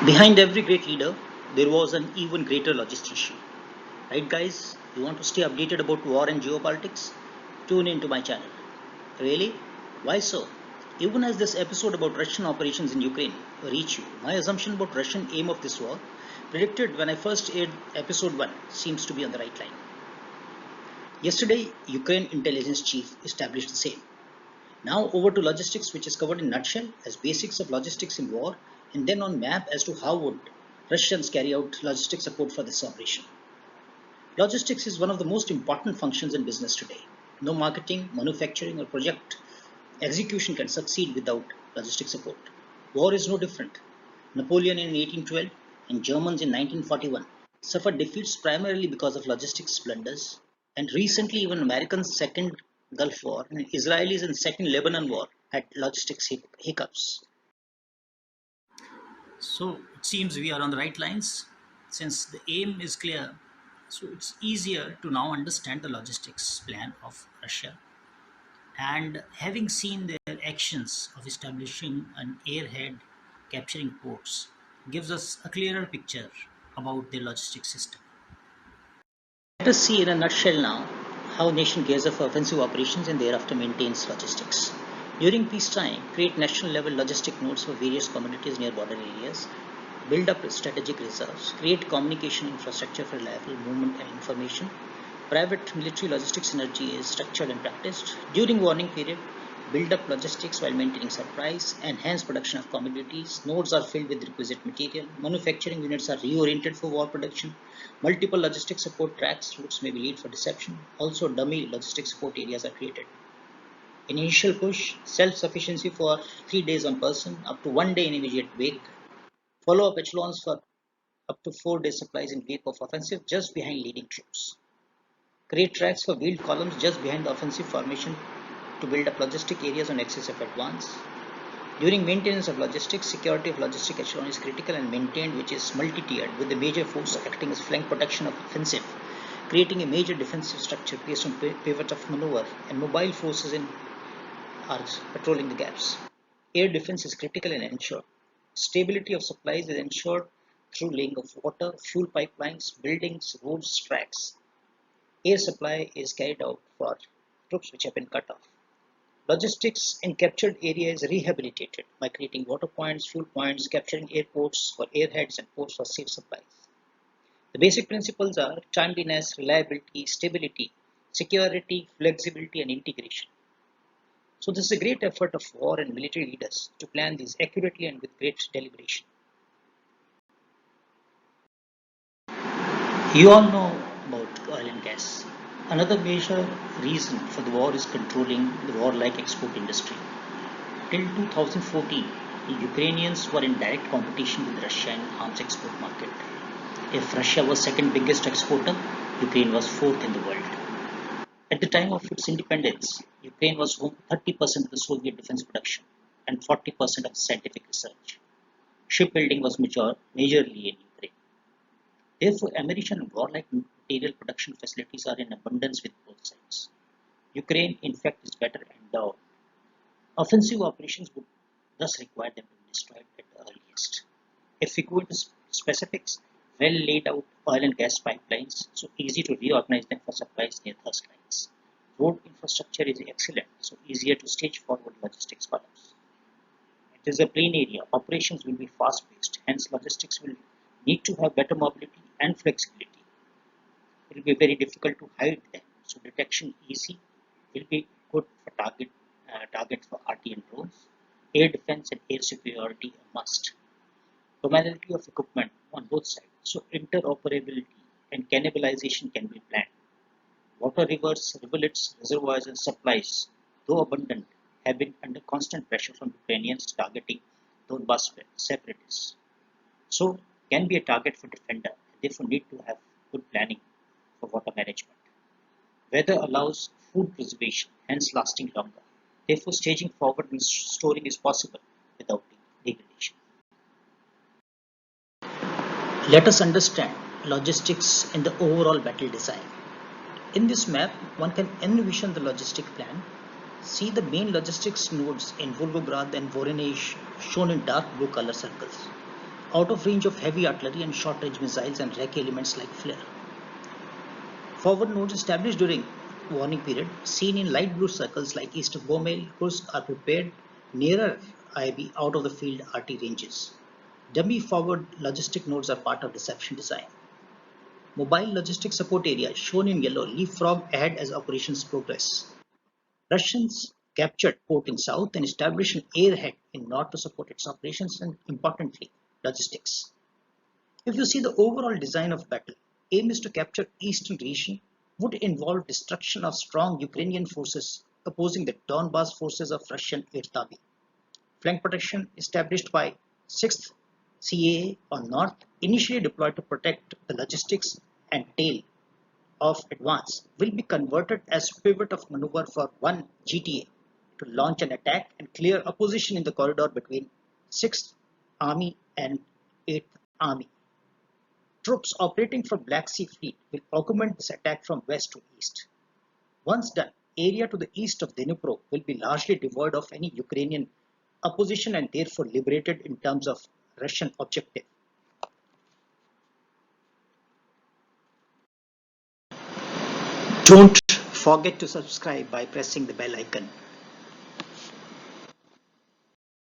Behind every great leader, there was an even greater logistician. Right, guys? You want to stay updated about war and geopolitics? Tune into my channel. Really? Why so? Even as this episode about Russian operations in Ukraine reach you, my assumption about Russian aim of this war, predicted when I first aired episode 1, seems to be on the right line. Yesterday, Ukraine intelligence chief established the same. Now over to logistics, which is covered in nutshell as basics of logistics in war, and then on map as to how would Russians carry out logistics support for this operation. Logistics is one of the most important functions in business today. No marketing, manufacturing, or project execution can succeed without logistic support. War is no different. Napoleon in 1812 and Germans in 1941 suffered defeats primarily because of logistics blunders, and recently even Americans' second Gulf War and Israelis in second Lebanon War had logistics hiccups. So it seems we are on the right lines. Since the aim is clear, so it's easier to now understand the logistics plan of Russia. And having seen their actions of establishing an airhead, capturing ports, gives us a clearer picture about their logistics system. Let us see in a nutshell now how nation gears up for offensive operations and thereafter maintains logistics. During peacetime, create national level logistic nodes for various communities near border areas, build up strategic reserves, create communication infrastructure for reliable movement and information. Private military logistics synergy is structured and practiced. During warning period, build up logistics while maintaining supplies, enhance production of commodities, nodes are filled with requisite material, manufacturing units are reoriented for war production, multiple logistic support tracks, routes may be lead for deception, also dummy logistic support areas are created. In initial push, self-sufficiency for 3 days on person, up to 1 day in immediate wake, follow-up echelons for up to 4 days supplies in wake of offensive just behind leading troops. Create tracks for wheeled columns just behind the offensive formation to build up logistic areas on axis of advance. During maintenance of logistics, security of logistic echelon is critical and maintained, which is multi-tiered, with the major force acting as flank protection of offensive, creating a major defensive structure based on pivot of maneuver, and mobile forces in are patrolling the gaps. Air defense is critical and ensured. Stability of supplies is ensured through laying of water, fuel pipelines, buildings, roads, tracks. Air supply is carried out for troops which have been cut off. Logistics in captured area is rehabilitated by creating water points, fuel points, capturing airports for airheads and ports for safe supplies. The basic principles are timeliness, reliability, stability, security, flexibility, and integration. So this is a great effort of war and military leaders to plan these accurately and with great deliberation. You all know about oil and gas. Another major reason for the war is controlling the warlike export industry. Till 2014, the Ukrainians were in direct competition with Russia in arms export market. If Russia was second biggest exporter, Ukraine was fourth in the world. At the time of its independence, Ukraine was home to 30% of the Soviet defense production and 40% of scientific research. Shipbuilding was majorly in Ukraine. Therefore, ammunition and warlike material production facilities are in abundance with both sides. Ukraine, in fact, is better endowed. Offensive operations would thus require them to be destroyed at the earliest. If we go into specifics, well laid out oil and gas pipelines, so easy to reorganize them for supplies near thrust lines. Road infrastructure is excellent, so easier to stage forward logistics columns. It is a plain area, operations will be fast paced, hence logistics will need to have better mobility and flexibility. It will be very difficult to hide them, so detection easy will be good for targets for RT and drones. Air defense and air superiority a must. Commonality of equipment on both sides, so interoperability and cannibalization can be planned. Water rivers, rivulets, reservoirs, and supplies, though abundant, have been under constant pressure from Ukrainians targeting Donbas separatists. So, can be a target for defender, and therefore need to have good planning for water management. Weather allows food preservation, hence lasting longer. Therefore, staging forward and storing is possible without degradation. Let us understand logistics in the overall battle design. In this map, one can envision the logistic plan. See the main logistics nodes in Volgograd and Voronezh shown in dark blue color circles. out of range of heavy artillery and short-range missiles and wreck elements like flare. Forward nodes established during warning period, seen in light blue circles like east of Gomel, Kursk, are prepared nearer IB out of the field RT ranges. Dummy forward logistic nodes are part of reception design. Mobile logistic support areas, shown in yellow, leapfrog ahead as operations progress. Russians captured port in south and established an airhead in north to support its operations and, importantly, logistics. If you see the overall design of battle, aim is to capture eastern region would involve destruction of strong Ukrainian forces opposing the Donbas forces of Russian 8th Army. Flank protection established by 6th CAA on north, initially deployed to protect the logistics and tail of advance, will be converted as pivot of maneuver for 1 GTA to launch an attack and clear opposition in the corridor between 6th Army and 8th Army. Troops operating from Black Sea Fleet will augment this attack from west to east. Once done, area to the east of Dnipro will be largely devoid of any Ukrainian opposition and therefore liberated in terms of Russian objective. Don't forget to subscribe by pressing the bell icon.